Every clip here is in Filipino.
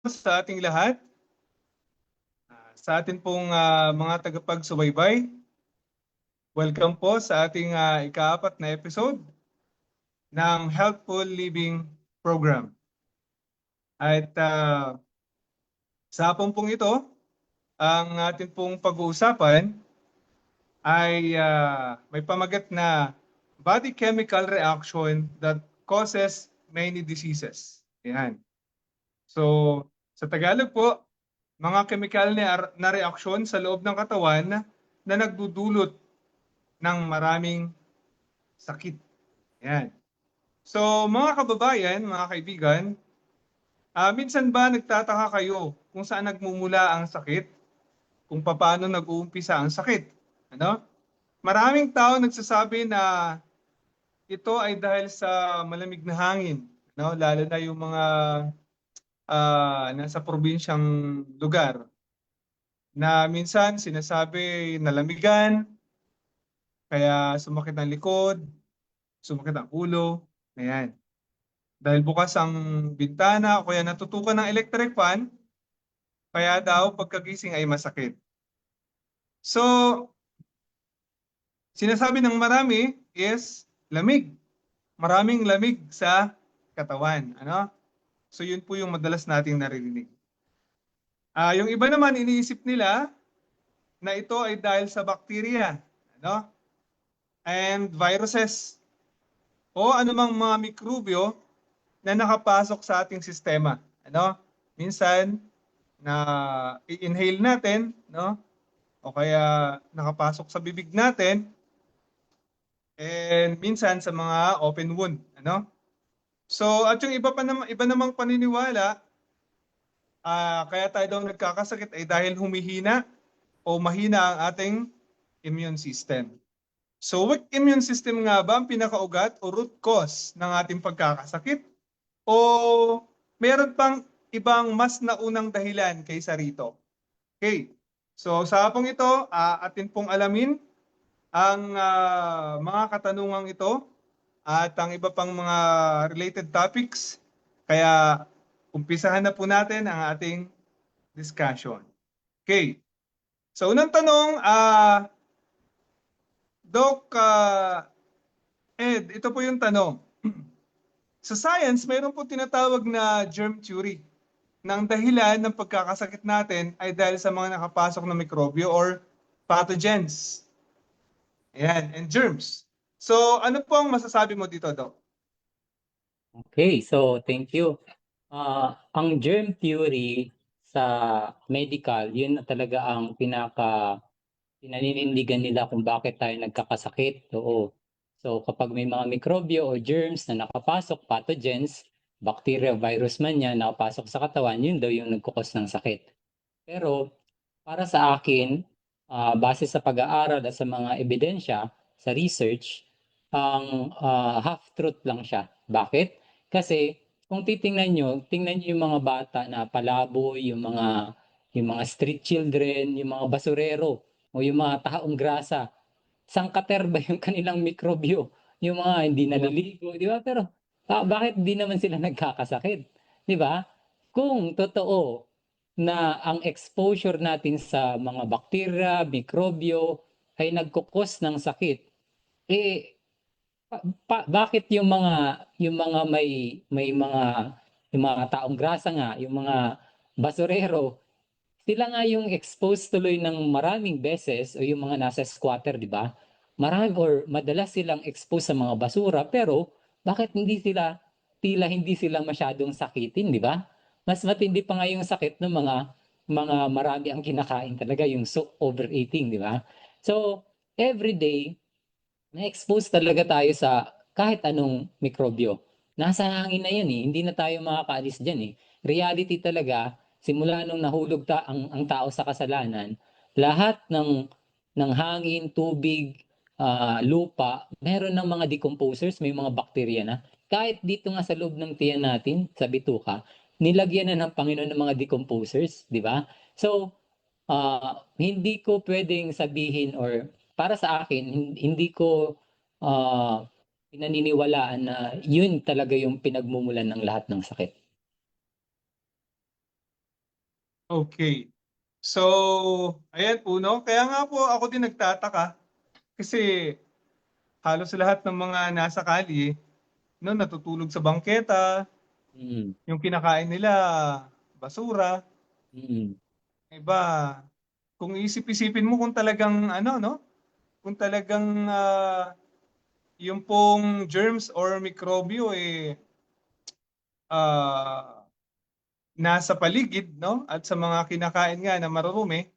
Sa ating lahat, sa atin pong mga tagapagsubaybay. Welcome po sa ating ika-4 na episode ng Healthful Living Program. At sa hapon pong ito, ang atin pong pag-uusapan ay may pamagat na body chemical reaction that causes many diseases. Yan. So, sa Tagalog po, mga chemical na reaksyon sa loob ng katawan na nagdudulot ng maraming sakit. Yan. So, mga kababayan, mga kaibigan, minsan ba nagtataka kayo kung saan nagmumula ang sakit? Kung paano nag-uumpisa ang sakit? Ano? Maraming tao nagsasabi na ito ay dahil sa malamig na hangin, no? Lalo na yung mga nasa probinsyang lugar na minsan sinasabi nalamigan, kaya sumakit ang likod, sumakit ang ulo, ayan. Dahil bukas ang bintana o kaya natutukan ng electric fan, kaya daw pagkagising ay masakit. So, sinasabi ng marami is lamig. Maraming lamig sa katawan. Ano? So, yun po yung madalas nating naririnig. Yung iba naman iniisip nila na ito ay dahil sa bakterya, ano? And viruses o anumang mga mikrobyo na nakapasok sa ating sistema. Ano? Minsan na i-inhale natin, no? O kaya nakapasok sa bibig natin and minsan sa mga open wound, ano? So, at yung iba namang paniniwala, kaya tayo daw nagkakasakit ay dahil humihina o mahina ang ating immune system. So, weak immune system nga ba ang pinakaugat o root cause ng ating pagkakasakit? O meron pang ibang mas naunang dahilan kaysa rito? Okay. So, sa hapong ito, atin pong alamin ang mga katanungang ito at ang iba pang mga related topics. Kaya umpisahan na po natin ang ating discussion. Okay. So, unang tanong, Doc Ed, ito po yung tanong. Sa science, mayroon po tinatawag na germ theory ng dahilan ng pagkakasakit natin ay dahil sa mga nakapasok na mikrobyo or pathogens. Ayan, and germs. So, ano po ang masasabi mo dito, Doc? Okay, so thank you. Ang germ theory sa medical, yun na talaga ang pinaninindigan nila kung bakit tayo nagkakasakit. Oo. So kapag may mga mikrobyo o germs na nakapasok, pathogens, bacteria, virus man yan, nakapasok sa katawan, yun daw yung nagkukos ng sakit. Pero para sa akin, base sa pag-aaral at sa mga ebidensya, sa research, ang half-truth lang siya. Bakit? Kasi kung tingnan nyo yung mga bata na palabo, yung mga street children, yung mga basurero, o yung mga taong grasa, sangkater ba yung kanilang mikrobyo? Yung mga hindi naliligo, di ba? Pero bakit di naman sila nagkakasakit? Di ba? Kung totoo na ang exposure natin sa mga bakterya, mikrobyo ay nagkukos ng sakit, eh bakit yung mga may mga taong grasa nga, yung mga basurero, sila nga yung exposed tuloy ng maraming beses o yung mga nasa squatter, di ba? Marami or madalas silang exposed sa mga basura pero bakit tila hindi sila masyadong sakitin, di ba? Mas matindi pa nga yung sakit ng mga marami ang kinakain talaga yung overeating, di ba? So, every day na-expose talaga tayo sa kahit anong mikrobyo. Nasa hangin na yan eh. Hindi na tayo makakaalis dyan eh. Reality talaga, simula nung nahulog ang tao sa kasalanan, lahat ng hangin, tubig, lupa, meron ng mga decomposers, may mga bakterya na. Kahit dito nga sa loob ng tiyan natin, sa bituka, nilagyan na ng Panginoon ng mga decomposers, di ba? So, hindi ko pwedeng sabihin or para sa akin, hindi ko ah, pinaniniwalaan na yun talaga yung pinagmumulan ng lahat ng sakit. Okay. So, ayan po, no? Kaya nga po ako din nagtataka kasi halos lahat ng mga nasa kalye, no, natutulog sa bangketa, Mm. yung kinakain nila basura, Mm. iba. Kung isip-isipin mo kung talagang ano, no? Kung talagang yung pong germs or mikrobyo ah, nasa paligid, no? At sa mga kinakain nga na marurumi,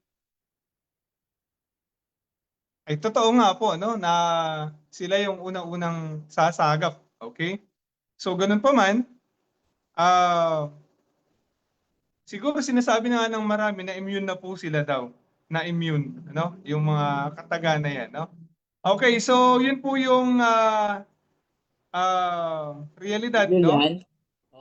ay totoo nga po, no? Na sila yung unang-unang sasagap. Okay? So, ganun pa man, ah, siguro sinasabi na nga ng marami na immune na po sila daw. Na immune, no? Yung mga kataga na yan, no? Okay, so yun po yung realidad, no? Julian,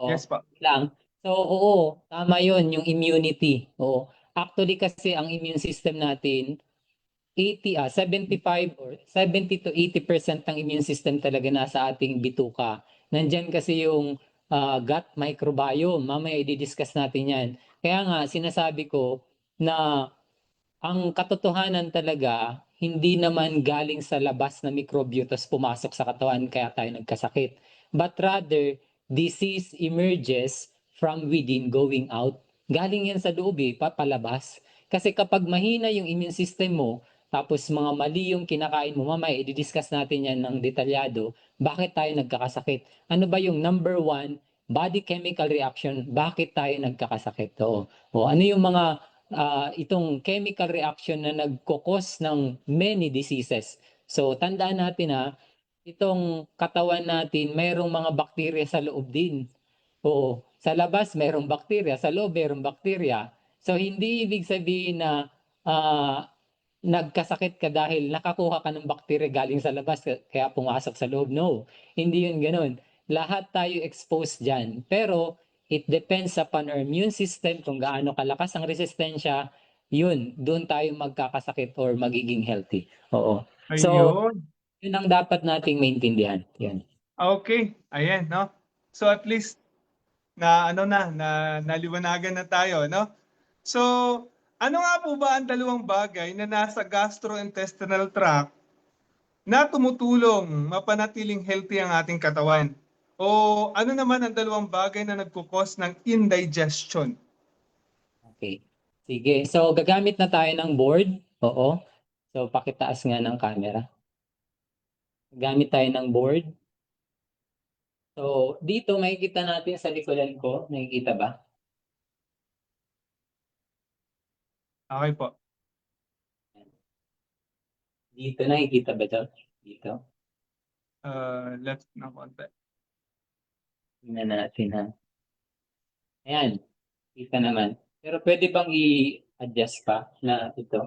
Yes oo, pa. lang. So, oo, tama yun, yung immunity. Oo. Actually kasi ang immune system natin, 75 or 70 to 80% ng immune system talaga nasa ating bituka. Nandyan kasi yung gut microbiome. Mamaya i-discuss natin yan. Kaya nga, sinasabi ko na ang katotohanan talaga, hindi naman galing sa labas na mikrobyo tapos pumasok sa katawan kaya tayo nagkasakit. But rather, disease emerges from within going out. Galing yan sa loob papalabas. Kasi kapag mahina yung immune system mo, tapos mga mali yung kinakain mo, mamaya i-discuss natin yan ng detalyado, bakit tayo nagkakasakit? Ano ba yung number one body chemical reaction, bakit tayo nagkakasakit? O ano yung mga itong chemical reaction na nagkukos ng many diseases. So, tandaan natin itong katawan natin, mayroong mga bakterya sa loob din. Oo, sa labas mayroong bakterya, sa loob mayroong bakterya. So, hindi ibig sabihin na ah, nagkasakit ka dahil nakakuha ka ng bakterya galing sa labas kaya pumasok sa loob. No, hindi yun ganun. Lahat tayo exposed dyan. Pero it depends upon our immune system kung gaano kalakas ang resistensya, yun, doon tayo magkakasakit or magiging healthy. Oo. So, Ayun. yun ang dapat nating maintindihan. Yan. Okay. Ayan, no? So at least na ano na naliwanagan na tayo, no? So, ano nga po ba ang dalawang bagay na nasa gastrointestinal tract na tumutulong mapanatiling healthy ang ating katawan? O ano naman ang dalawang bagay na nagkukos ng indigestion? Okay. Sige. So, gagamit na tayo ng board. Oo. So, pakitaas nga ng camera. Gamit tayo ng board. So, dito makikita natin sa likuran ko, nakikita ba? Okay po. Dito nakikita ba 'to? Dito. Left na konti. Tingnan natin Ayan, kita naman. Pero pwede bang i-adjust pa na ito?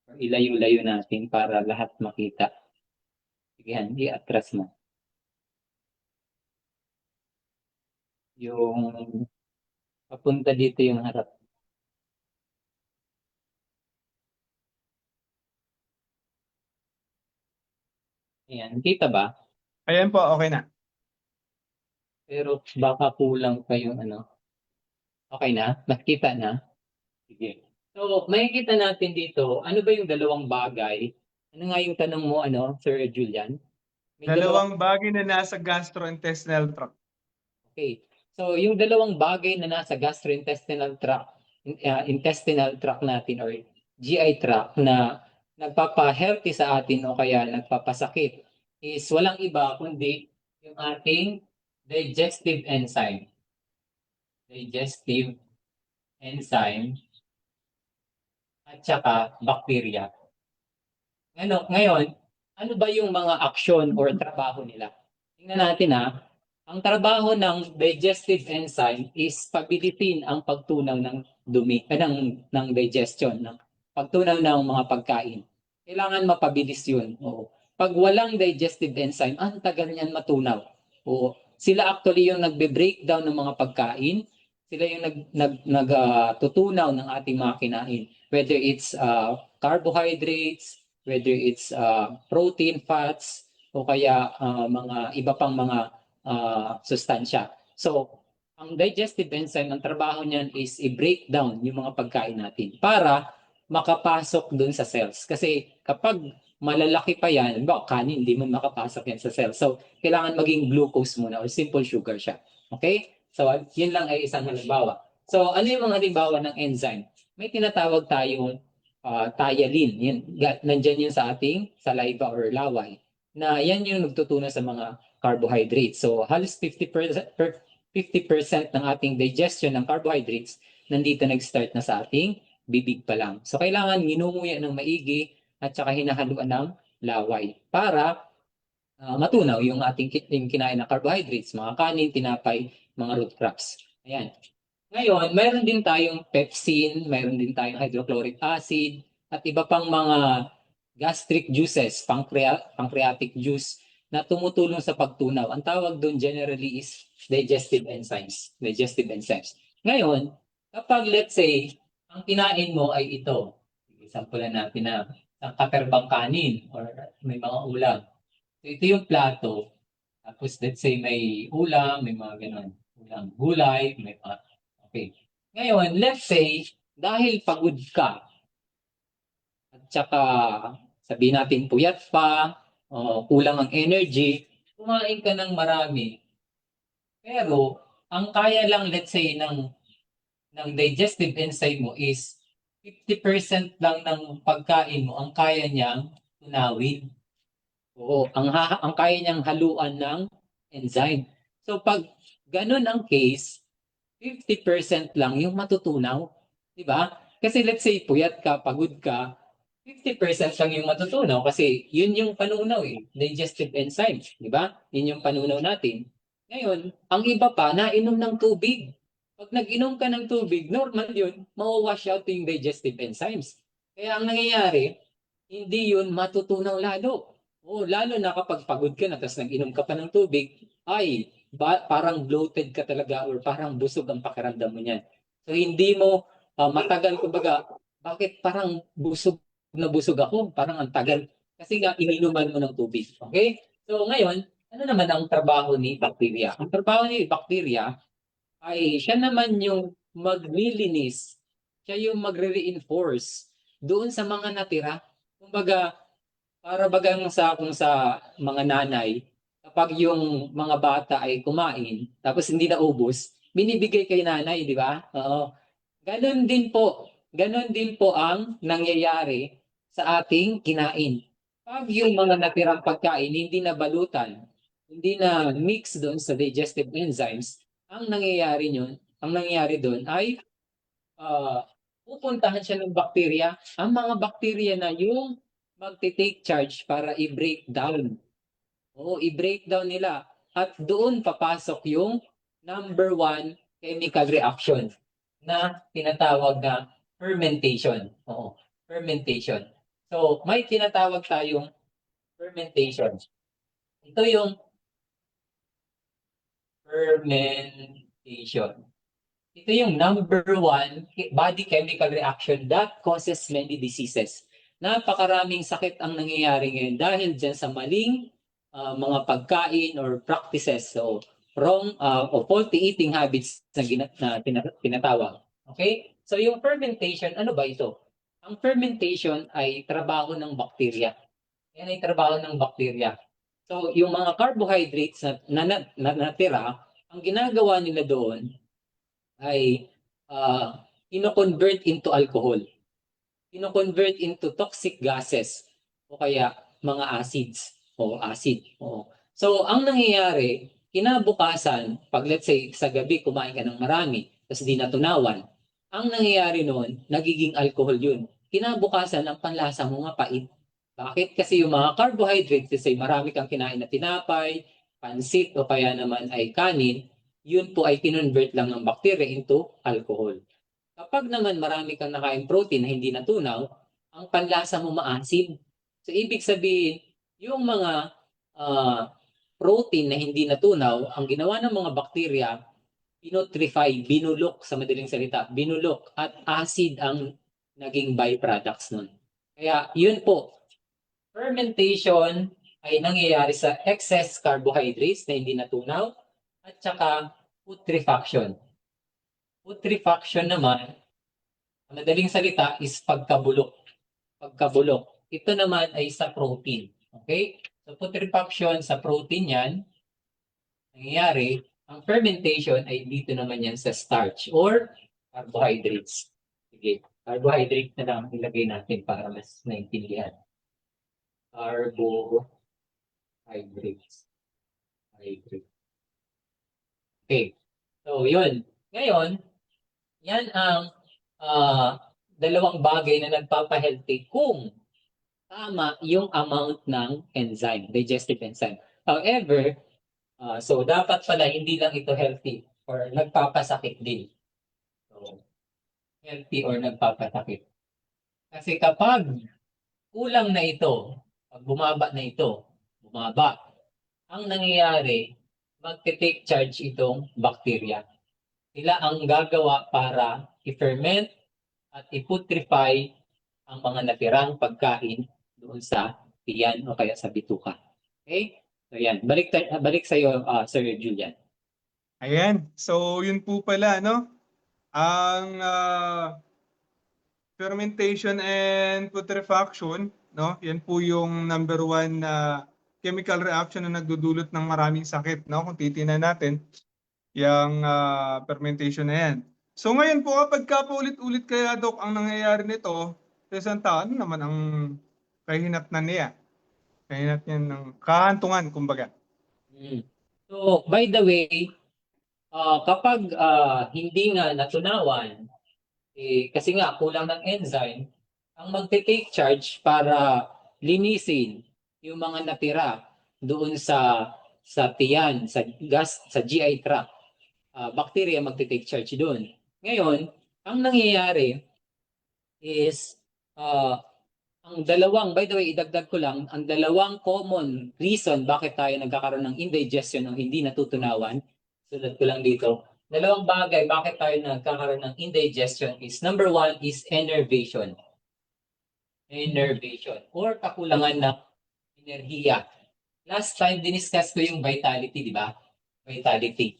Or ilayo-layo natin para lahat makita. Sige, i-atras mo. Yung papunta dito yung harap. Ayan, kita ba? Ayan po, okay na. Pero baka kulang pa yung Okay na? Nakita na? Sige. So, makikita natin dito, ano ba yung dalawang bagay? Ano nga yung tanong mo, Sir Julian? May dalawang. Dalawang bagay na nasa gastrointestinal tract. Okay. So, yung dalawang bagay na nasa gastrointestinal tract, intestinal tract natin or GI tract na nagpapa-healthy sa atin o kaya nagpapasakit is walang iba kundi yung ating digestive enzyme. Digestive enzyme at saka bacteria. Ngayon, ano ba yung mga aksyon or trabaho nila? Tingnan natin ang trabaho ng digestive enzyme is pabilisin ang pagtunaw ng dumi, ng digestion, ng pagtunaw ng mga pagkain. Kailangan mapabilis yun. Oo. Pag walang digestive enzyme, ang tagal niyan matunaw. Oo. Sila actually yung nagbe-breakdown ng mga pagkain. Sila yung tutunaw ng ating mga kinain. Whether it's carbohydrates, whether it's protein, fats, o kaya mga iba pang mga sustansya. So, Ang digestive enzyme, ang trabaho niyan is i-break down yung mga pagkain natin para makapasok dun sa cells. Kasi kapag malalaki pa yan, kanin, hindi man makapasok yan sa cells. So, kailangan maging glucose muna or simple sugar siya. Okay? So, yun lang ay isang halimbawa. So, ano yung mga halimbawa ng enzyme? May tinatawag tayong thiolin. Yan, nandyan yun sa ating saliva or laway. Na yan yung nagtutunan sa mga carbohydrates. So, halos 50% ng ating digestion ng carbohydrates nandito nag-start na sa ating bibig pa lang. So, kailangan minumuya ng maigi at saka hinahaluan ng laway para matunaw yung ating yung kinain na carbohydrates, mga kanin, tinapay, mga root crops. Ayan. Ngayon, mayroon din tayong pepsin, mayroon din tayong hydrochloric acid, at iba pang mga gastric juices, pancreatic juice, na tumutulong sa pagtunaw. Ang tawag doon generally is digestive enzymes. Digestive enzymes. Ngayon, kapag let's say, ang kinain mo ay ito, sampulan natin na ang katerbang kanin or may mga ulam. So, ito yung plato. Tapos let's say may ulam, may mga ganun. Ulam gulay, may mga okay. Ngayon, let's say, dahil pagod ka, at saka sabihin natin puyat pa, kulang ang energy, kumain ka ng marami. Pero, ang kaya lang, let's say, ng digestive enzyme mo is 50% lang ng pagkain mo, ang kaya niyang tunawin. Oo, ang kaya niyang haluan ng enzyme. So, pag ganun ang case, 50% lang yung matutunaw. Di ba? Kasi let's say, puyat ka, pagod ka, 50% lang yung matutunaw kasi yun yung panunaw eh. Digestive enzyme. Di ba? Yun yung panunaw natin. Ngayon, ang iba pa, nainom ng tubig. Pag nag-inom ka ng tubig, normal yun, mawawash out yung digestive enzymes. Kaya ang nangyayari, hindi yun matutunaw lalo. O lalo na kapag pagod ka na, tapos nag-inom ka pa ng tubig, ay, parang bloated ka talaga or parang busog ang pakiramdam mo niyan. So hindi mo matagal, kumbaga, bakit parang busog ako, parang ang tagal. Kasi nga, ininuman mo ng tubig. Okay? So ngayon, ano naman ang trabaho ni bacteria? Ang trabaho ni bacteria ay siya naman yung maglilinis, siya yung magre-reinforce doon sa mga natira. Kumbaga, para bagang sa kung sa mga nanay, kapag yung mga bata ay kumain, tapos hindi na ubos, binibigay kay nanay, di ba? Oo. Ganon din po. Ganon din po ang nangyayari sa ating kinain. Pag yung mga natirang pagkain hindi na balutan, hindi na mix doon sa digestive enzymes, ang nangyayari doon ay uh, pupuntahan siya ng bakterya. Ang mga bakterya na yung magte-take charge para i-break down. Oo, i-break down nila. At doon papasok yung number one chemical reaction na tinatawag na fermentation. Oo, fermentation. So, may tinatawag tayong fermentation. Ito yung fermentation. Ito yung number one body chemical reaction that causes many diseases. Napakaraming sakit ang nangyayari ngayon dahil dyan sa maling mga pagkain or practices. So, wrong o faulty eating habits na tinatawag. Okay? So, yung fermentation, ano ba ito? Ang fermentation ay trabaho ng bakterya. Yan ay trabaho ng bakterya. So, yung mga carbohydrates na natira, ang ginagawa nila doon ay ino-convert into alcohol. Ino-convert into toxic gases o kaya mga acids o acid. O. So, ang nangyayari, kinabukasan, pag let's say sa gabi kumain ka ng marami, tapos di natunawan, ang nangyayari noon, nagiging alcohol yun. Kinabukasan, ang panlasa mo mapait. Bakit? Kasi yung mga carbohydrates, kasi marami kang kinain na tinapay, pansit o kaya naman ay kanin, yun po ay kinonvert lang ng bacteria into alcohol. Kapag naman marami kang nakain protein na hindi natunaw, ang panlasa mo maasim. So ibig sabihin, yung mga protein na hindi natunaw, ang ginawa ng mga bakterya, pinutrify, binulok sa madaling salita, binulok at acid ang naging byproducts nun. Kaya yun po, fermentation ay nangyayari sa excess carbohydrates na hindi natunaw at saka putrefaction. Putrefaction naman, ang madaling salita is pagkabulok. Pagkabulok. Ito naman ay sa protein. Okay? So putrefaction sa protein yan, nangyayari, ang fermentation ay dito naman yan sa starch or carbohydrates. Sige, carbohydrate na lang ilagay natin para mas naintindihan. Carbohydrates. Hydrate. Okay. So, yun. Ngayon, yan ang dalawang bagay na nagpapahealthy kung tama yung amount ng enzyme, digestive enzyme. However, so dapat pala hindi lang ito healthy or nagpapasakit din. So, healthy or nagpapasakit. Kasi kapag kulang na ito, pag bumaba na ito, bumaba, ang nangyayari, magte-take charge itong bacteria. Sila ang gagawa para i-ferment at i-putrefy ang mga natirang pagkain doon sa tiyan o kaya sa bituka. Okay? So yan, balik sa iyo, Sir Julian. Ayan. So, yun po pala, no? Ang fermentation and putrefaction, no? Yan po yung number one na chemical reaction na nagdudulot ng maraming sakit, no? Kung titingnan natin, yung fermentation na yan. So ngayon po, kapag paulit-ulit kaya, Dok, ang nangyayari nito, sa isang tao, ano naman ang kahinatnan niya? Kahinat niya ng kahantungan, kumbaga. So, by the way, kapag hindi nga natunawan, kasi nga kulang ng enzyme, ang magte-take charge para linisin yung mga natira doon sa tiyan, sa gas, sa GI tract, bacteria magte-take charge doon. Ngayon, ang nangyayari is ang dalawang, by the way, idagdag ko lang, ang dalawang common reason bakit tayo nagkakaroon ng indigestion o hindi natutunawan, sulat ko lang dito, dalawang bagay bakit tayo nagkakaroon ng indigestion is number one is enervation. Enervation or kakulangan ng enerhiya. Last time, diniscuss ko yung vitality, di ba? Vitality.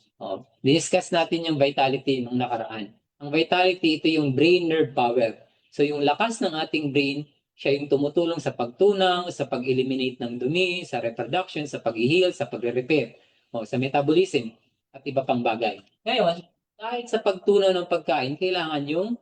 Diniscuss natin yung vitality nung nakaraan. Ang vitality, ito yung brain nerve power. So yung lakas ng ating brain, siya yung tumutulong sa pagtunaw, sa pag-eliminate ng dumi, sa reproduction, sa pag-heal, sa pagre-repair, sa metabolism, at iba pang bagay. Ngayon, kahit sa pagtunaw ng pagkain, kailangan yung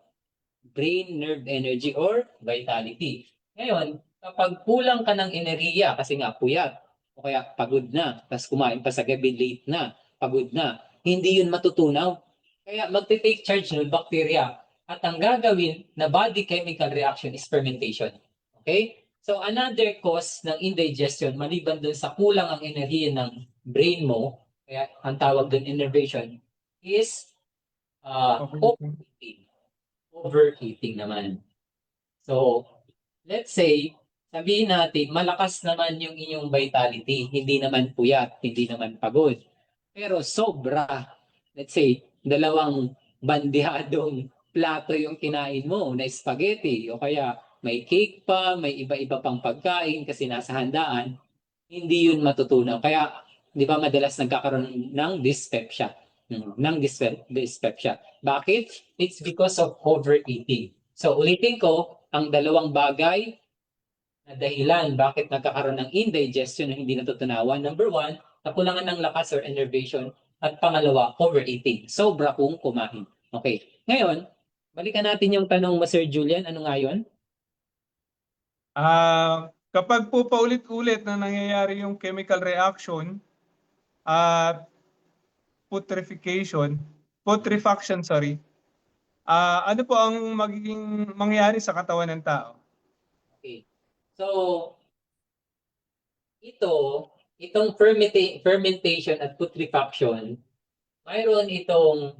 brain nerve energy or vitality. Ngayon, kapag kulang ka ng enerhiya kasi nga puyat, o kaya pagod na, tapos kumain pa sa gabi, late na, pagod na, hindi yun matutunaw. Kaya magte-take charge ng bacteria. At ang gagawin na body chemical reaction is fermentation. Okay? So another cause ng indigestion, maliban dun sa kulang ang enerhiya ng brain mo, kaya ang tawag dun innervation, is overeating. Overeating naman. So, let's say, sabihin natin, malakas naman yung inyong vitality, hindi naman puyat, hindi naman pagod. Pero sobra, let's say, dalawang bandihadong plato yung kinain mo na spaghetti o kaya may cake pa, may iba-iba pang pagkain kasi nasa handaan, hindi yun matutunaw. Kaya, di ba madalas nagkakaroon ng dyspepsia? Dyspepsia. Bakit? It's because of overeating. So, ulitin ko, ang dalawang bagay na dahilan bakit nagkakaroon ng indigestion na hindi natutunawan. Number one, kakulangan ng lakas or enervation. At pangalawa, overeating. Sobra kung kumain. Okay. Ngayon, balikan natin yung tanong mo, Sir Julian. Ano nga yun? Kapag po paulit-ulit na nangyayari yung chemical reaction at putrefaction, ano po ang magiging mangyayari sa katawan ng tao? Okay. So, itong fermentation at putrefaction, mayroon itong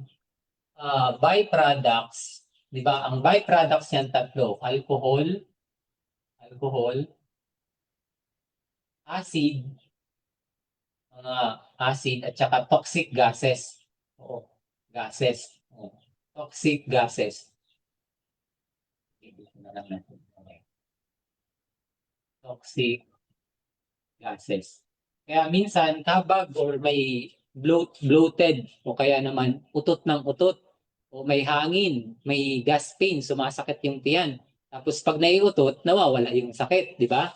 byproducts, di ba? Ang byproducts yan tatlo, alcohol, acid, mga acid at saka toxic gases. Gases. Toxic gases. Toxic gases. Kaya minsan kabag or may bloated o kaya naman utot ng utot o may hangin, may gas pain, sumasakit yung tiyan. Tapos pag naiutot, nawawala yung sakit, di ba?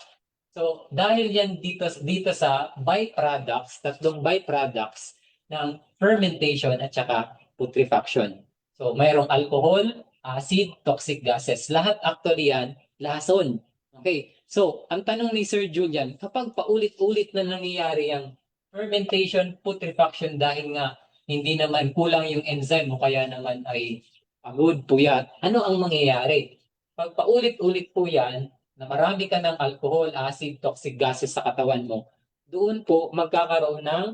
So, dahil yan dito sa byproducts, tatlong byproducts ng fermentation at saka putrefaction. So, mayroong alcohol, acid, toxic gases. Lahat actually yan, lason. Okay. So, ang tanong ni Sir Julian, kapag paulit-ulit na nangyayari ang fermentation, putrefaction dahil nga hindi naman kulang yung enzyme o kaya naman ay pagod, puyat, ano ang mangyayari? Pag paulit-ulit po yan, na marami ka ng alcohol, acid, toxic gases sa katawan mo, doon po magkakaroon ng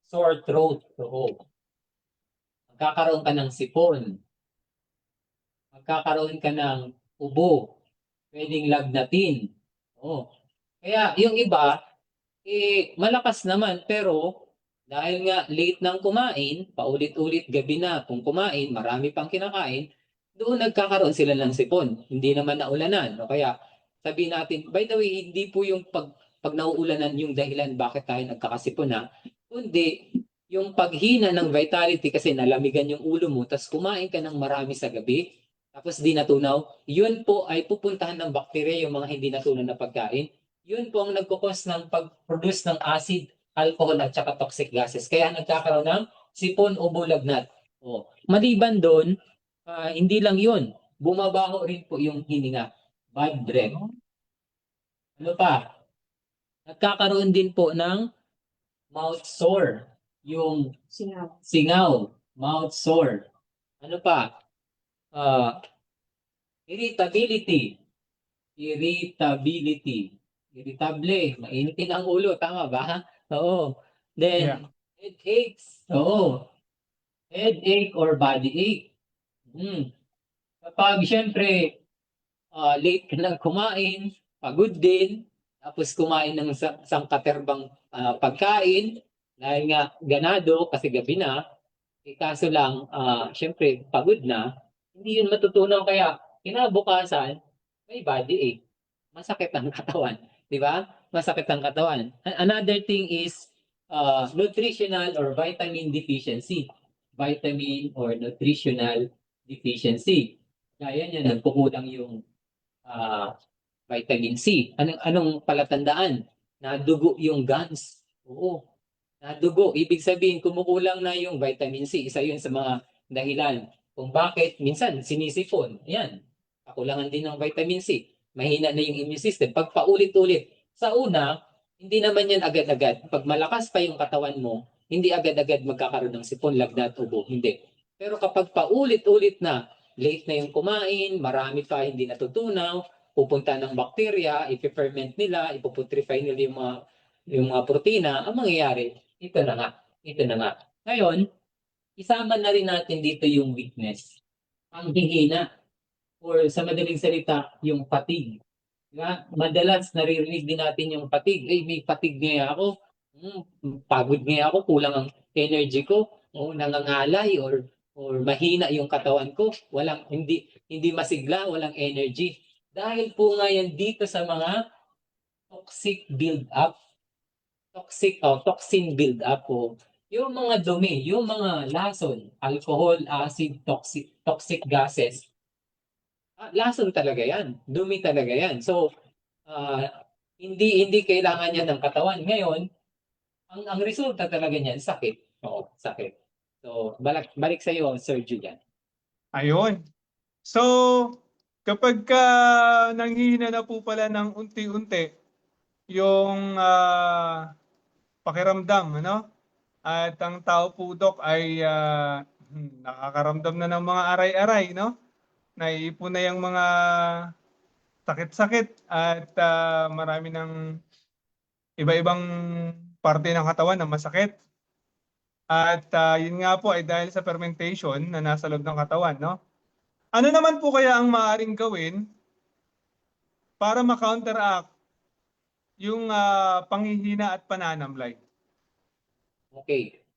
sore throat. Oo. Magkakaroon ka ng sipon. Magkakaroon ka ng ubo. Pwedeng lagnatin. Oo. Kaya yung iba, malakas naman pero dahil nga late nang kumain, paulit-ulit gabi na kung kumain, marami pang kinakain, doon nagkakaroon sila ng sipon. Hindi naman naulanan. O kaya sabihin natin, by the way, hindi po yung pag nauulanan yung dahilan bakit tayo nagkakasipon na, kundi yung paghina ng vitality kasi nalamigan yung ulo mo, tapos kumain ka ng marami sa gabi, tapos di natunaw, yun po ay pupuntahan ng bakterya yung mga hindi natunaw na pagkain. Yun po ang nagkukos ng pag-produce ng acid, alcohol at saka toxic gases. Kaya nagkakaroon ng sipon o bulagnat. O, maliban doon, hindi lang yun. Bumabaho rin po yung hininga. Bad breath. Ano pa? Nagkakaroon din po ng mouth sore. Yung singaw. Mouth sore. Ano pa? Ah, irritability. Irritability. Irritable. Mainitin ang ulo. Tama ba? Oo. Then, Yeah. headaches. Oo. Headache or body ache. Kapag siyempre, late ka nang kumain, pagod din, tapos kumain ng sangkaterbang pagkain, dahil nga ganado kasi gabi na, kaso lang, siyempre, pagod na, hindi yun matutunaw kaya kinabukasan, may body ache. Masakit ang katawan. Di ba? Masakit ang katawan. Another thing is nutritional or vitamin deficiency. Vitamin or nutritional deficiency. Gaya niya, nagkukulang yung ah, vitamin C. Anong palatandaan? Nadugo yung gums. Oo, nadugo. Ibig sabihin, kumukulang na yung vitamin C. Isa yun sa mga dahilan kung bakit minsan sinisipon. Yan, kakulangan din ng vitamin C. Mahina na yung immune system. Pag paulit-ulit, sa una, hindi naman yan agad-agad. Pag malakas pa yung katawan mo, hindi agad-agad magkakaroon ng sipon, lagnat, ubo. Hindi. Pero kapag paulit-ulit na, late na yung kumain, marami pa hindi natutunaw, pupunta ng bakterya, ipi-ferment nila, ipuputrefy nila yung mga protina, ang mangyayari, ito na nga. Ito na nga. Ngayon, isama na rin natin dito yung weakness. Ang hihina or sa madaling salita, yung fatigue. Diba? Madalas naririnig din natin yung fatigue. May fatigue nga ako. Pagod nga ako, kulang ang energy ko, o nangangalay or mahina yung katawan ko, hindi masigla, walang energy. Dahil po nga yan dito sa mga toxic build up, toxin build up o yung mga dumi, yung mga lason, alcohol, acid, toxic gases. Lason talaga yan. Dumi talaga yan. So, hindi kailangan yan ng katawan. Ngayon, ang resulta talaga niyan, sakit. Oo, sakit. So, balik sa iyo, Sir Julian. Ayun. So, kapag nanghihina na po pala ng unti-unti yung pakiramdam, ano? At ang tao po, Dok, ay nakakaramdam na ng mga aray-aray, no? Naiipon na yung mga sakit-sakit at marami ng iba-ibang parte ng katawan na masakit. At yun nga po ay dahil sa fermentation na nasa loob ng katawan, no? Ano naman po kaya ang maaaring gawin para ma-counteract yung panghihina at pananamlay? Okay.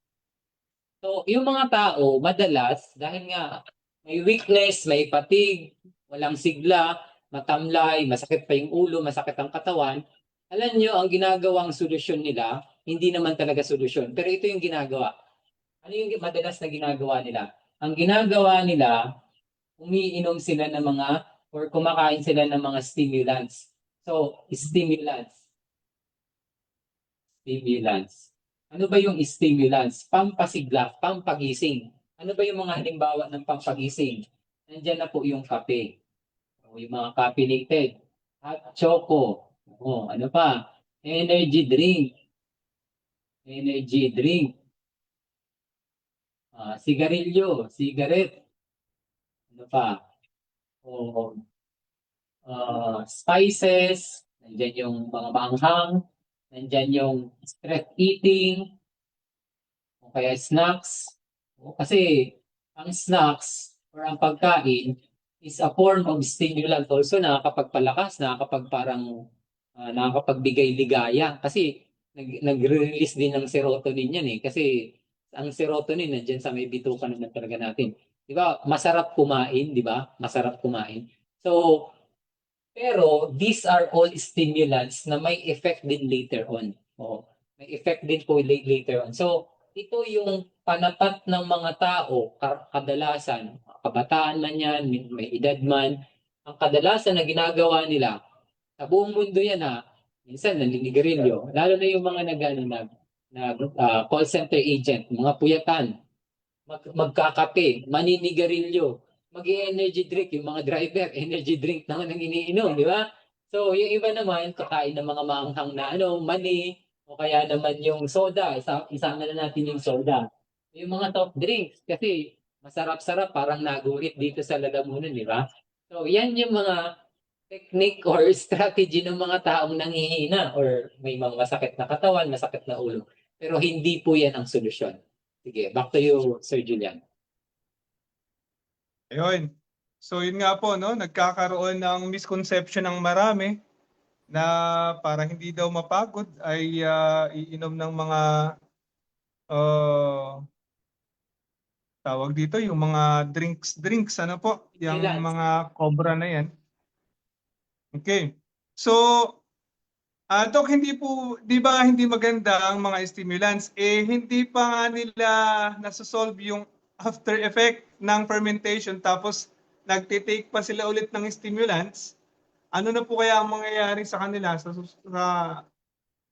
So, yung mga tao, madalas, dahil nga may weakness, may fatigue, walang sigla, matamlay, masakit pa yung ulo, masakit ang katawan, alam nyo, ang ginagawang solusyon nila, hindi naman talaga solusyon. Pero ito yung ginagawa. Ano yung madalas na ginagawa nila? Ang ginagawa nila, umiinom sila ng mga or kumakain sila ng mga stimulants. So, stimulants. Ano ba yung stimulants? Pampasigla, pampagising. Ano ba yung mga halimbawa ng pampagising? Nandiyan na po yung kape. O yung mga caffeinated. Hot choco. O, ano pa? Energy drink. Energy drink. Sigarilyo, cigarette. Ano pa? O, spices. Nandiyan yung mga manghang. Nandiyan yung stress eating. O kaya snacks. O, kasi ang snacks or ang pagkain is a form of stimulant also, nakakapagpalakas, nakakapagbigay ligaya. Kasi nagre-release din ng serotonin yan eh. Kasi ang serotonin nandiyan sa may bituka naman talaga natin. 'Di ba? Masarap kumain, 'di ba? Masarap kumain. So, pero these are all stimulants na may effect din later on. Oo. May effect din po later on. So, ito yung panapat ng mga tao, kadalasan, kabataan man yan, may edad man, ang kadalasan na ginagawa nila, sa buong mundo yan ha, minsan naninigarilyo, lalo na yung mga call center agent, mga puyatan, magkakape, maninigarilyo, mag-energy drink, yung mga driver, energy drink naman ang iniinom, di ba? So, yung iba naman, kakain ng mga maanghang na mani, o kaya naman yung soda, isama na natin yung soda. Yung mga soft drinks, kasi masarap-sarap, parang nagurit dito sa lalamunan, di ba? So, yan yung mga technique or strategy ng mga taong nanghihina or may mga masakit na katawan, masakit na ulo. Pero hindi po yan ang solusyon. Sige, back to you, Sir Julian. Ayun. So yun nga po, no, nagkakaroon ng misconception ng marami na para hindi daw mapagod ay iinom ng mga uh, tawag dito, yung mga drinks, ano po, yung Stimulants. mga cobra na yan. Okay. So, Dok, hindi po, di ba hindi maganda ang mga stimulants? Hindi pa nga nila nasosolve yung after effect ng fermentation tapos nagtitake pa sila ulit ng stimulants. Ano na po kaya ang mangyayari sa kanila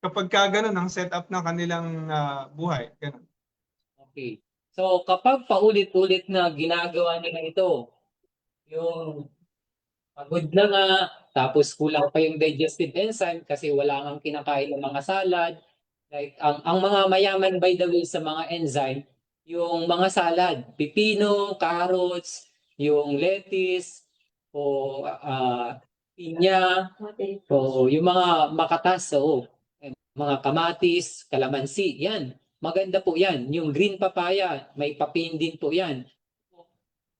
kapag ka ganun ang setup ng kanilang buhay? Ganun. Okay. So, kapag paulit-ulit na ginagawa nila ito, yung pagod na nga, tapos kulang pa yung digestive enzyme kasi wala kang kinakain ng mga salad. Like, ang mga mayaman by the way sa mga enzyme, yung mga salad, pipino, carrots, yung lettuce, o pinya, o yung mga makatas, o mga kamatis, kalamansi, yan. Maganda po yan. Yung green papaya, may papin din po yan.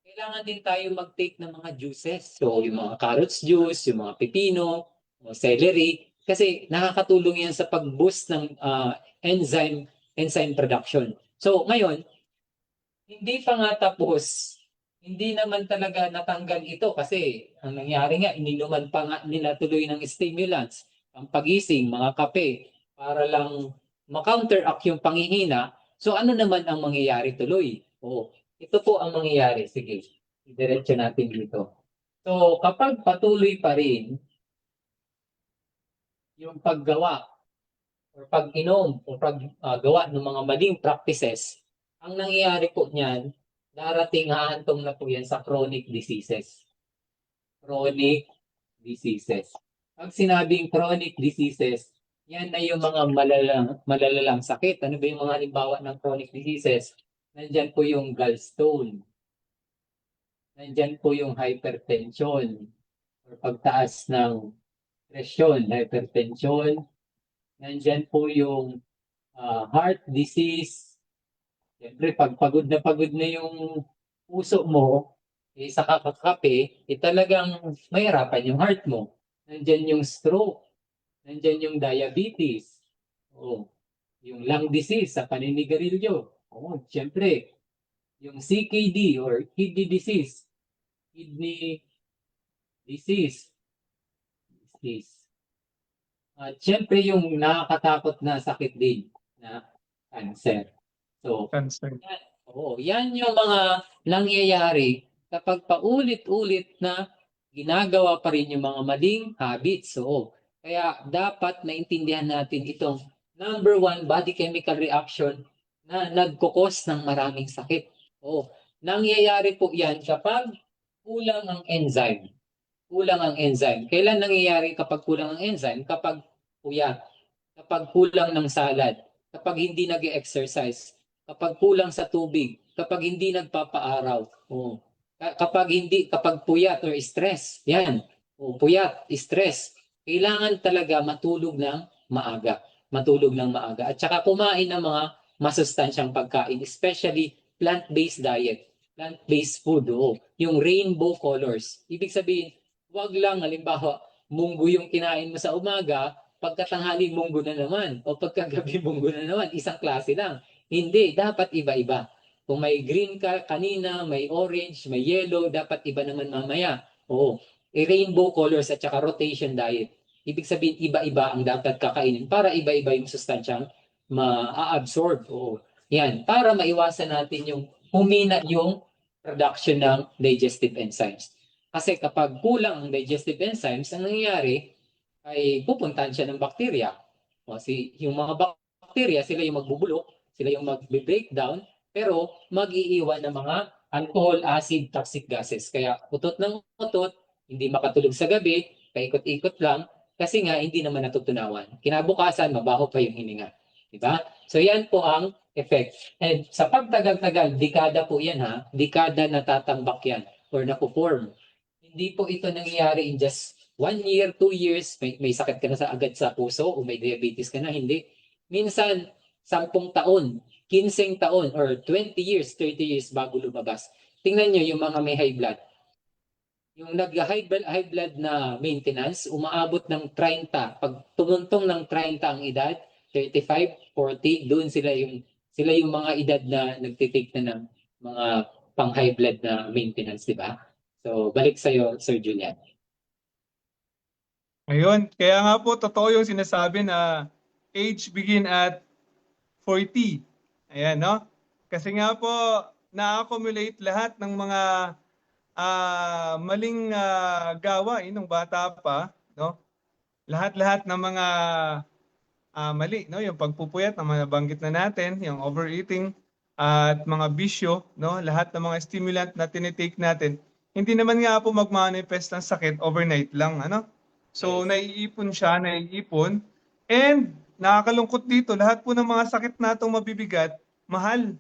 Kailangan din tayo mag-take ng mga juices. So, yung mga carrots juice, yung mga pipino, celery, kasi nakakatulong yan sa pag-boost ng enzyme production. So, ngayon, hindi pa nga tapos, hindi naman talaga natanggal ito kasi ang nangyari nga, ininuman pa nga nila tuloy ng stimulants, ang pagising, mga kape, para lang ma-counteract yung panghihina. So ano naman ang mangyayari tuloy? Ito po ang mangyayari. Sige, diretso natin dito. So kapag patuloy pa rin yung paggawa or pag-inom o paggawa ng mga maling practices, ang nangyayari po niyan, darating hahantong na po yan sa chronic diseases. Chronic diseases. Pag sinabing chronic diseases, yan na yung mga malalalang sakit. Ano ba yung mga halimbawa ng chronic diseases? Nandyan po yung gallstone. Nandyan po yung hypertension or pagtaas ng presyon, hypertension. Nandyan po yung heart disease. Siyempre, pag pagod na yung puso mo, sa kakakape, talagang mahirapan yung heart mo. Nandyan yung stroke, nandyan yung diabetes, yung lung disease sa paninigarilyo. Siyempre, yung CKD or kidney disease, kidney disease. At siyempre yung nakakatakot na sakit din, na cancer. So, Cancer. yan yung mga nangyayari kapag paulit-ulit na ginagawa pa rin yung mga maling habits. So, kaya dapat maintindihan natin itong number one body chemical reaction na nagkukos ng maraming sakit. Nangyayari po yan kapag kulang ang enzyme. Kulang ang enzyme. Kailan nangyayari kapag kulang ang enzyme? Kapag puyat, kapag kulang ng salad, kapag hindi nag-exercise, kapag kulang sa tubig, kapag hindi nagpapaaraw, kapag puyat or stress, yan, puyat, stress, kailangan talaga matulog ng maaga. Matulog ng maaga. At saka kumain ng mga masustansyang pagkain, especially plant-based diet, plant-based food, yung rainbow colors. Ibig sabihin, wag lang, halimbawa, munggo yung kinain mo sa umaga, pagkatanghali munggo na naman, o pagkagabi munggo na naman, isang klase lang. Hindi, dapat iba-iba. Kung may green ka kanina, may orange, may yellow, dapat iba naman mamaya. Rainbow colors at saka rotation diet. Ibig sabihin, iba-iba ang dapat kakainin para iba-iba yung sustansyang ma-absorb. Yan, para maiwasan natin yung humina yung production ng digestive enzymes. Kasi kapag kulang ang digestive enzymes, ang nangyayari ay pupuntahan siya ng bakterya. Yung mga bakterya, sila yung magbubulok, sila yung mag-breakdown, pero mag-iiwan ng mga alcohol, acid, toxic gases. Kaya utot ng utot, hindi makatulog sa gabi, paikot-ikot lang, kasi nga hindi naman natutunawan. Kinabukasan, mabaho pa yung hininga. Diba? So yan po ang effect. And sa pagtagal-tagal, dekada po yan ha, dekada natatambak yan or napuform. Hindi po ito nangyayari in just 1 year, 2 years, may sakit ka na agad sa puso o may diabetes ka na, hindi. Minsan, 10 taon, 15 taon, or 20 years, 30 years bago lumabas. Tingnan nyo yung mga may high blood. Yung high blood na maintenance, umaabot ng 30. Pag tumuntong ng 30 ang edad, 35, 40, doon sila yung mga edad na nagtitake na ng mga pang high blood na maintenance, di ba? So, balik sa'yo, Sir Julian. Ayun, kaya nga po totoo yung sinasabi na age begin at 40. Ayan, no? Kasi nga po, na-accumulate lahat ng mga maling gawain ng bata pa, no? Lahat-lahat ng mga mali, no? Yung pagpupuyat na nabanggit na natin, yung overeating at mga bisyo, no? Lahat ng mga stimulant na tinitake natin, hindi naman nga po magmanifest ng sakit overnight lang, ano? So, naiipon siya, naiipon. And nakakalungkot dito, lahat po ng mga sakit natong mabibigat, mahal.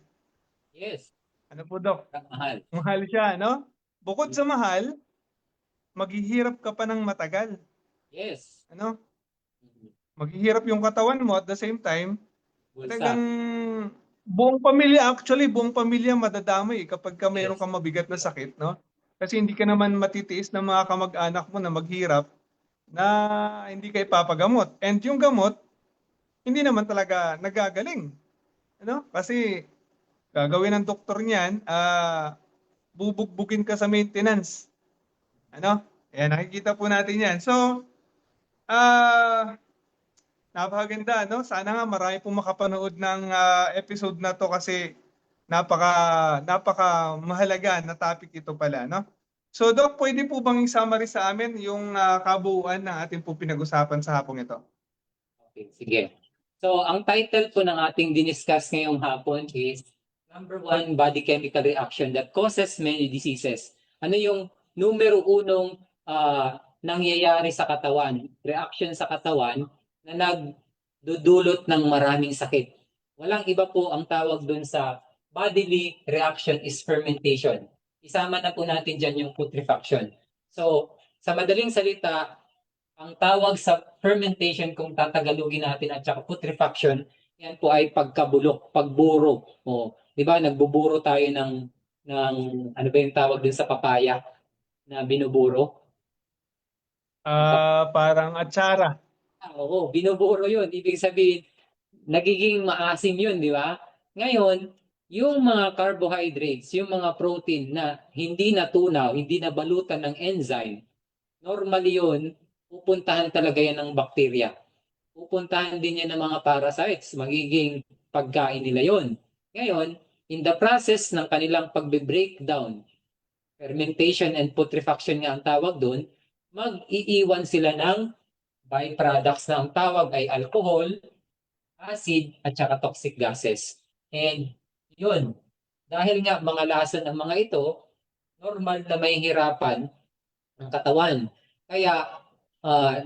Yes. Ano po, Dok? Mahal. Mahal siya, no? Bukod sa mahal, maghihirap ka pa ng matagal. Yes. Ano? Maghihirap yung katawan mo at the same time, talagang buong pamilya madadamay kapag ka mayroon kang mabigat na sakit, no? Kasi hindi ka naman matitiis ng mga kamag-anak mo na maghirap na hindi ka ipapagamot. And yung gamot, hindi naman talaga nagagaling. Ano? Kasi gagawin ng doktor niyan, bubugbugin ka sa maintenance. Ano? Ayan, nakikita po natin yan. So, napakaganda, no? Sana nga marami pong makapanood ng episode na to kasi napaka mahalaga na topic ito pala, no? So, Doc, pwede po bang i-summary sa amin yung kabuuan ng ating po pinag-usapan sa hapong ito? Okay, sige. So, ang title po ng ating diniscuss ngayong hapon is number one body chemical reaction that causes many diseases. Ano yung numero unong nangyayari sa katawan, reaction sa katawan na nagdudulot ng maraming sakit? Walang iba po ang tawag dun sa bodily reaction is fermentation. Isama na po natin dyan yung putrefaction. So, sa madaling salita, ang tawag sa fermentation kung tatagalugin natin at saka putrefaction, yan po ay pagkabulok, pagburo. Di ba nagbuburo tayo ng ano ba yung tawag din sa papaya na binuburo? Parang atsara. Oo, binuburo yun. Ibig sabihin, nagiging maasim yun, di ba? Ngayon, yung mga carbohydrates, yung mga protein na hindi natunaw, hindi nabalutan ng enzyme, normally yun, pupuntahan talaga yan ng bakterya. Pupuntahan din yan ng mga parasites. Magiging pagkain nila yon. Ngayon, in the process ng kanilang pagbe-breakdown, fermentation and putrefaction nga ang tawag doon, mag-iiwan sila ng byproducts na ang tawag ay alcohol, acid, at saka toxic gases. And yun, dahil nga mga lasa ng mga ito, normal na may hirapan ang katawan. Kaya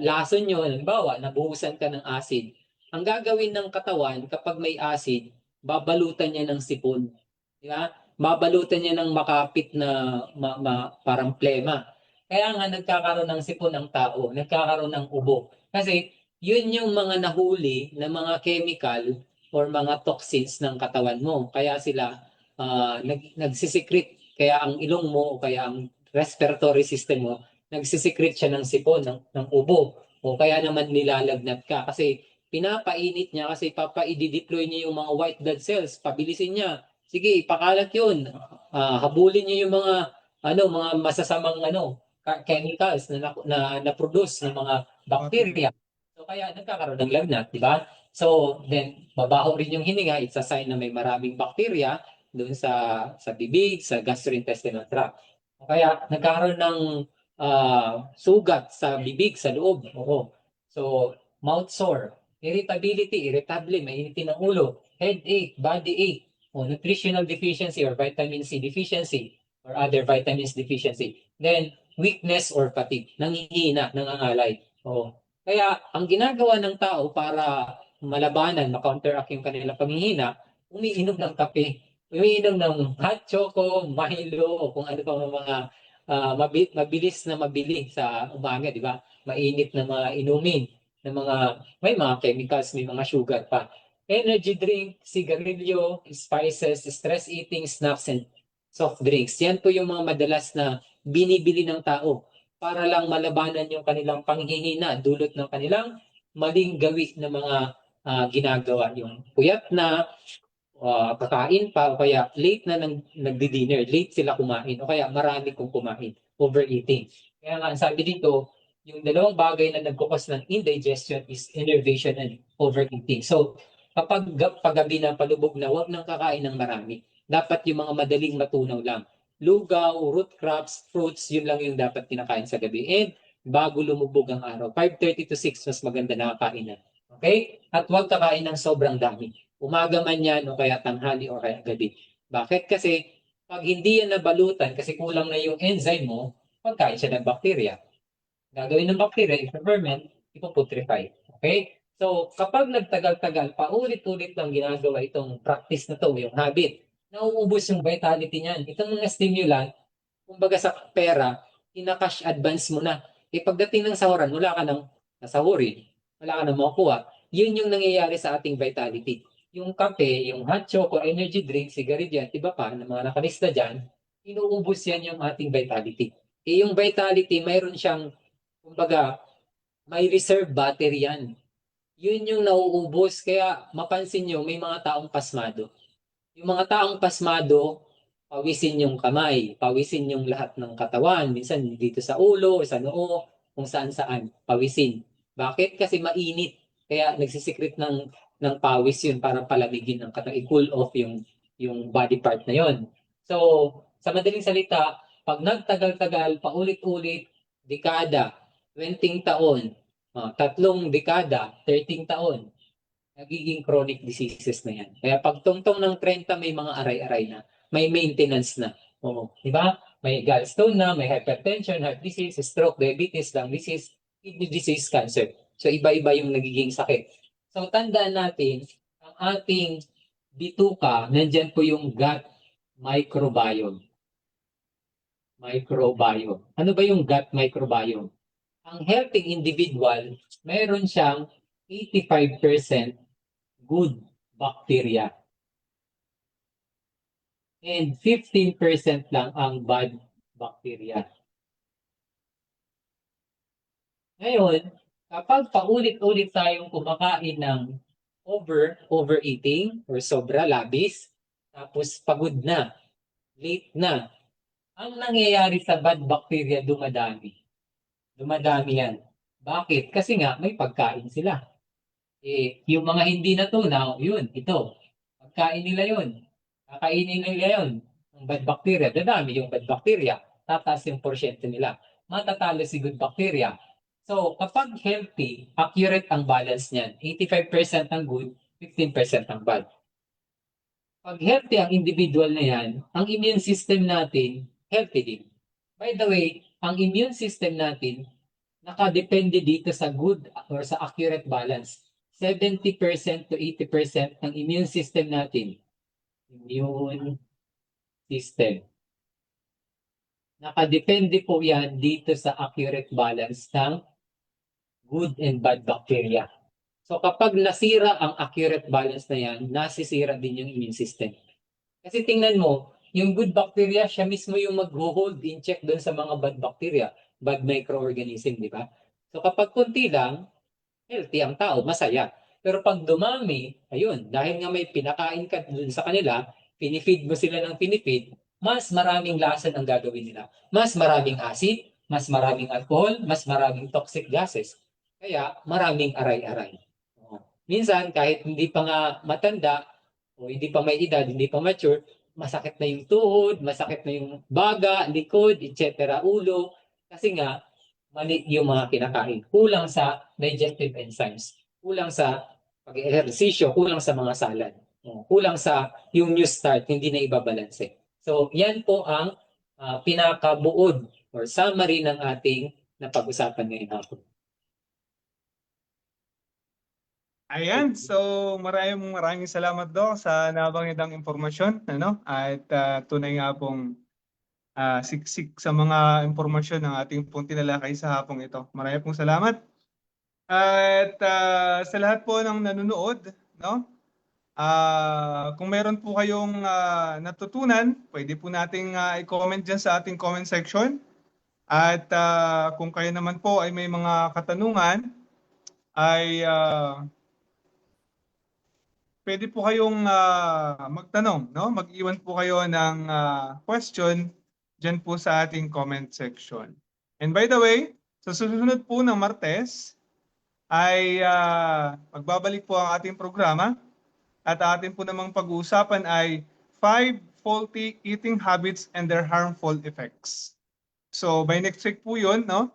lason nyo, halimbawa, nabuhusan ka ng acid. Ang gagawin ng katawan kapag may acid, babalutan niya ng sipon. Di ba? Babalutan niya ng makapit na parang plema. Kaya nga nagkakaroon ng sipon ang tao, nagkakaroon ng ubo. Kasi yun yung mga nahuli na mga chemical or mga toxins ng katawan mo. Kaya sila nagsisikret. Kaya ang ilong mo o kaya ang respiratory system mo, nagsisikret siya ng sipon, ng ubo. O kaya naman nilalagnat ka. Kasi pinapainit niya kasi i-deploy niya yung mga white blood cells. Pabilisin niya. Sige, ipakalat yun. Habulin niya yung mga masasamang chemicals na produce ng mga bacteria. So kaya nagkakaroon ng lagnat, di ba? So then babaho rin yung hininga, it's a sign na may maraming bacteria doon sa bibig, sa gastrointestinal tract. Kaya nagkakaroon ng sugat sa bibig, sa loob. Oo. So mouth sore, irritable, mainitin ang ulo, headache, body ache, o nutritional deficiency or vitamin C deficiency or other vitamins deficiency. Then weakness or fatigue, nanghihina, nangangalay. Oo. Kaya ang ginagawa ng tao para malabanan, ma-counteract yung kanilang panghihina, umiinom ng kape, umiinom ng hot choco, Milo, o kung ano pa mga mabilis na mabili sa umaga, di ba? Mainit na mga inumin, na may mga chemicals, may mga sugar pa. Energy drink, sigarilyo, spices, stress eating, snacks, and soft drinks. Yan po yung mga madalas na binibili ng tao para lang malabanan yung kanilang panghihina dulot ng kanilang maling gawi na mga ginagawa. Yung puyat na, kakain pa, o kaya late na nagdi-dinner, late sila kumain, o kaya marami kong kumain, overeating. Kaya nga, sabi dito, yung dalawang bagay na nagkukos ng indigestion is enervation and overeating. So, kapag paggabi na palubog na, huwag nang kakain ng marami. Dapat yung mga madaling matunaw lang. Lugaw, root crops, fruits, yun lang yung dapat kinakain sa gabi. And bago lumubog ang araw, 5:30 to 6, mas maganda nakakain na. Okay? At huwag kakain ng sobrang dami. Umaga man yan, o kaya tanghali, o kaya gabi. Bakit? Kasi pag hindi yan nabalutan, kasi kulang na yung enzyme mo, pagkain siya ng bacteria. Gagawin ng bacteria, i-ferment, ipuputrefy. Okay? So, kapag nagtagal-tagal, paulit-ulit lang ginagawa itong practice na to, yung habit, nauubos yung vitality niyan. Itong mga stimulant, kumbaga sa pera, ina-cash advance mo na. Pagdating ng sahuran, wala ka nang nasahurin, wala ka nang makukuha. Yun yung nangyayari sa ating vitality. Yung kape, yung hot choco, energy drink, sigarilyo, iba pa, na mga nakalista dyan, inuubos yan yung ating vitality. Yung vitality, mayroon siyang, kumbaga, may reserve battery yan. Yun yung nauubos. Kaya mapansin nyo, may mga taong pasmado. Yung mga taong pasmado, pawisin yung kamay, pawisin yung lahat ng katawan, minsan dito sa ulo, sa noo, kung saan-saan, pawisin. Bakit? Kasi mainit. Kaya nagsisikret ng pawis yun para palamigin ng katawan, i-cool off yung body part na yon. So, sa madaling salita, pag nagtagal-tagal, paulit-ulit, dekada, 20 taon, 3 dekada, 13 taon, nagiging chronic diseases na yan. Kaya pag tungtong ng 30, may mga aray-aray na. May maintenance na. Oo. Di ba? May gallstone na, may hypertension, heart disease, stroke, diabetes, lung disease, kidney disease, cancer. So iba-iba yung nagiging sakit. So tandaan natin, ang ating bituka, nandyan po yung gut microbiome. Microbiome. Ano ba yung gut microbiome? Ang healthy individual, mayroon siyang 85% good bacteria. And 15% lang ang bad bacteria. Ngayon, kapag paulit-ulit tayong kumakain ng overeating or sobra labis, tapos pagod na, late na, ang nangyayari sa bad bacteria dumadami. Dumadami yan. Bakit? Kasi nga may pagkain sila. Yung mga hindi natunaw, yun, ito. pagkain nila yun. Kakainin nila yun. Ang bad bacteria, dadami yung bad bacteria. Tataas yung porsyento nila. Matatalo si good bacteria. So, kapag healthy, accurate ang balance niyan. 85% ang good, 15% ang bad. Pag healthy ang individual na yan, ang immune system natin, healthy din. By the way, ang immune system natin, nakadepende dito sa good or sa accurate balance. 70% to 80% ng immune system natin, immune system, nakadepende po yan dito sa accurate balance ng good and bad bacteria. So kapag nasira ang accurate balance na yan, nasisira din yung immune system. Kasi tingnan mo, yung good bacteria, siya mismo yung mag-hold in check doon sa mga bad bacteria, bad microorganism, di ba? So kapag kunti lang, healthy ang tao, masaya. Pero pag dumami, ayun, dahil nga may pinakain ka dun sa kanila, pinifeed mo sila ng pinifeed, mas maraming lason ang gagawin nila. Mas maraming acid, mas maraming alcohol, mas maraming toxic gases. Kaya maraming aray-aray. Minsan, kahit hindi pa nga matanda, o hindi pa may edad, hindi pa mature, masakit na yung tuhod, masakit na yung baga, likod, etc., ulo. Kasi nga, mali yung mga kinakain. Kulang sa digestive enzymes. Kulang sa pag-ehersisyo, kulang sa mga salad. Kulang sa yung new start, hindi na ibabalanse. So, yan po ang pinakabuod or summary ng ating napag-usapan ngayon hapon. Ayan, so maraming salamat Doc sa nabanggitang impormasyon, ano? At tunay nga pong siksik sa mga impormasyon ng ating pong tinalakay sa hapong ito. Maraming pong salamat. At sa lahat po ng nanonood, no? Kung meron po kayong natutunan, pwede po nating i-comment dyan sa ating comment section. At kung kayo naman po ay may mga katanungan, ay pwede po kayong magtanong, no? Mag-iwan po kayo ng question dyan po sa ating comment section. And by the way, sa susunod po ng Martes ay magbabalik po ang ating programa at atin po namang pag-uusapan ay 5 faulty eating habits and their harmful effects. So by next week po yun, no?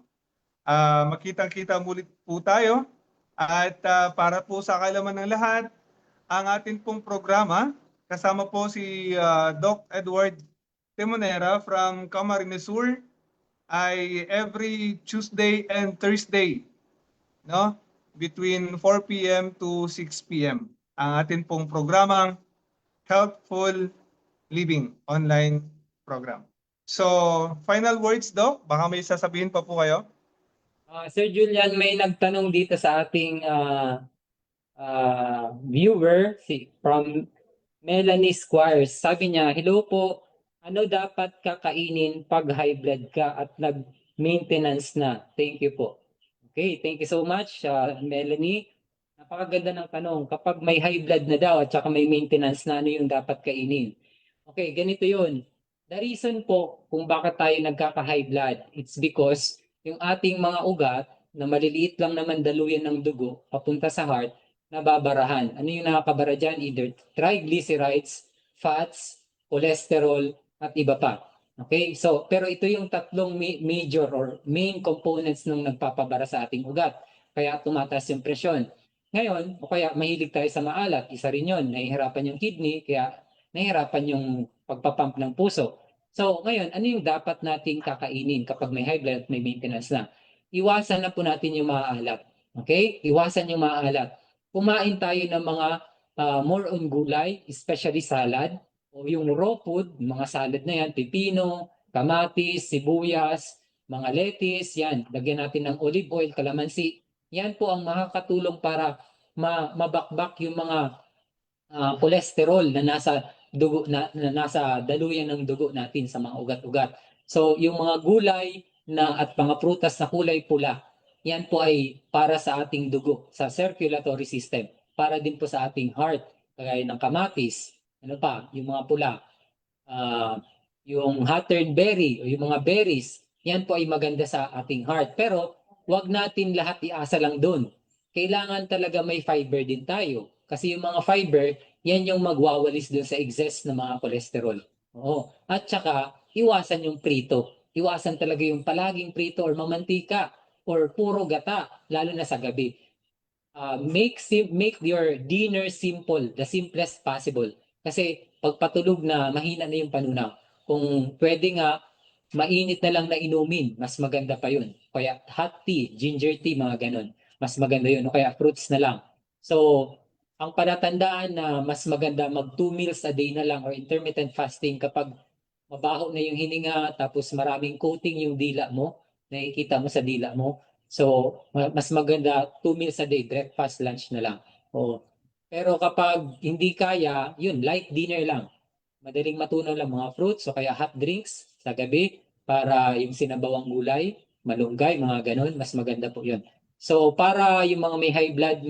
Makitang-kita ulit po tayo at para po sa kaalaman ng lahat, ang atin pong programa, kasama po si Doc Edward Timonera from Camarines Sur, ay every Tuesday and Thursday, no? Between 4 p.m. to 6 p.m. Ang atin pong programang Healthful Living online program. So, final words, Doc? Baka may sasabihin pa po kayo? Sir Julian, may nagtanong dito sa ating viewer from Melanie Squires. Sabi niya, hello po, ano dapat kakainin pag high blood ka at nag-maintenance na? Thank you po. Okay, thank you so much, Melanie. Napakaganda ng tanong. Kapag may high blood na daw at saka may maintenance na, ano yung dapat kainin? Okay, ganito yun. The reason po kung bakit tayo nagkaka-high blood, it's because yung ating mga ugat na maliliit lang naman daluyan ng dugo papunta sa heart, nababarahan. Ano yung nakakabara dyan? Either triglycerides, fats, cholesterol, at iba pa. Okay? So, pero ito yung tatlong major or main components nung nagpapabara sa ating ugat. Kaya tumataas yung presyon. Ngayon, o kaya mahilig tayo sa maalat, isa rin yun. Nahihirapan yung kidney, kaya nahihirapan yung pagpapump ng puso. So, ngayon, ano yung dapat nating kakainin kapag may high blood at may maintenance na? Iwasan na po natin yung maalat. Okay? Iwasan yung maalat. Kumain tayo ng mga more on gulay, especially salad, o yung raw food, mga salad na yan, pipino, kamatis, sibuyas, mga lettuce, yan. Lagyan natin ng olive oil, kalamansi. Yan po ang makakatulong para mabakbak yung mga cholesterol na nasa dugo na nasa daluyan ng dugo natin sa mga ugat-ugat. So yung mga gulay na at mga prutas na kulay pula, yan po ay para sa ating dugo, sa circulatory system, para din po sa ating heart, kagaya ng kamatis, ano pa, yung mga pula, yung hawthorn berry o yung mga berries, yan po ay maganda sa ating heart. Pero wag natin lahat iasa lang doon. Kailangan talaga may fiber din tayo. Kasi yung mga fiber, yan yung magwawalis dun sa excess na mga kolesterol. Oo. At saka, iwasan yung prito. Iwasan talaga yung palaging prito or mamantika or puro gata, lalo na sa gabi. Make your dinner simple, the simplest possible. Kasi pag patulog na, mahina na yung panunaw. Kung pwede nga, mainit na lang na inumin, mas maganda pa yun. Kaya hot tea, ginger tea, mga ganun. Mas maganda yun. O kaya fruits na lang. So, ang palatandaan na mas maganda mag 2 meals a day na lang or intermittent fasting kapag mabaho na yung hininga tapos maraming coating yung dila mo, nakikita mo sa dila mo. So, mas maganda 2 meals a day, breakfast, lunch na lang. Oo. Pero kapag hindi kaya, yun, light dinner lang. Madaling matunaw lang mga fruits o kaya hot drinks sa gabi para yung sinabawang gulay, malunggay, mga ganun, mas maganda po yun. So, para yung mga may high blood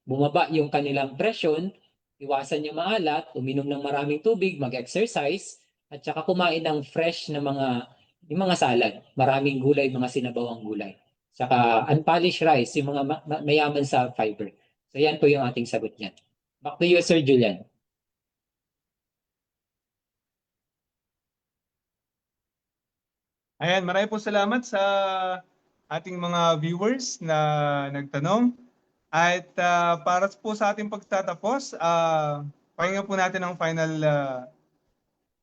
bumaba yung kanilang presyon, iwasan yung maalat, uminom ng maraming tubig, mag-exercise, at saka kumain ng fresh na yung mga salad, maraming gulay, mga sinabawang gulay. Saka unpolished rice, yung mga mayaman sa fiber. So yan po yung ating sagot niyan. Back to you, Sir Julian. Ayan, marami po salamat sa ating mga viewers na nagtanong. At para po sa ating pagtatapos, pakinggan po natin ang final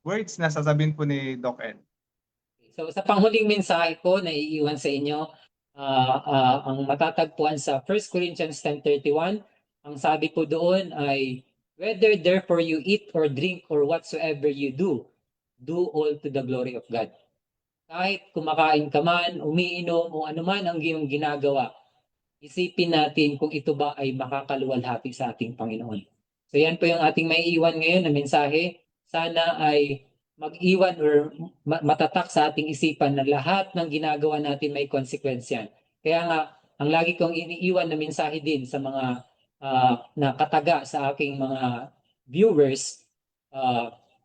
words na sasabihin po ni Doc Ed. So sa panghuling mensahe ko na iiwan sa inyo, ang matatagpuan sa 1 Corinthians 10:31, ang sabi po doon ay, whether therefore you eat or drink or whatsoever you do all to the glory of God. Kahit kumakain ka man, umiinom o anuman ang iyong ginagawa, isipin natin kung ito ba ay makakaluwalhati sa ating Panginoon. So yan po yung ating maiiwan ngayon na mensahe. Sana ay mag-iwan or matatak sa ating isipan na lahat ng ginagawa natin may konsekwensyan. Kaya nga, ang lagi kong iniiwan na mensahe din sa mga nakataga sa aking mga viewers,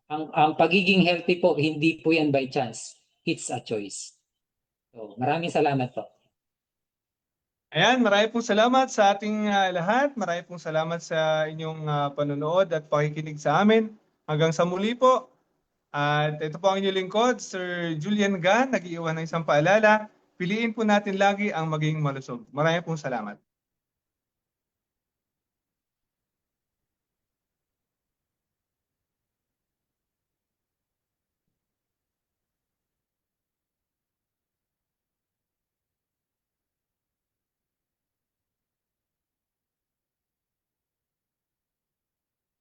ang pagiging healthy po, hindi po yan by chance. It's a choice. So, maraming salamat po. Ayan, marami pong salamat sa ating lahat. Marami pong salamat sa inyong panonood at pakikinig sa amin. Hanggang sa muli po. At ito po ang inyong lingkod, Sir Julian Gan, nag-iiwan ng isang paalala. Piliin po natin lagi ang maging malusog. Marami pong salamat.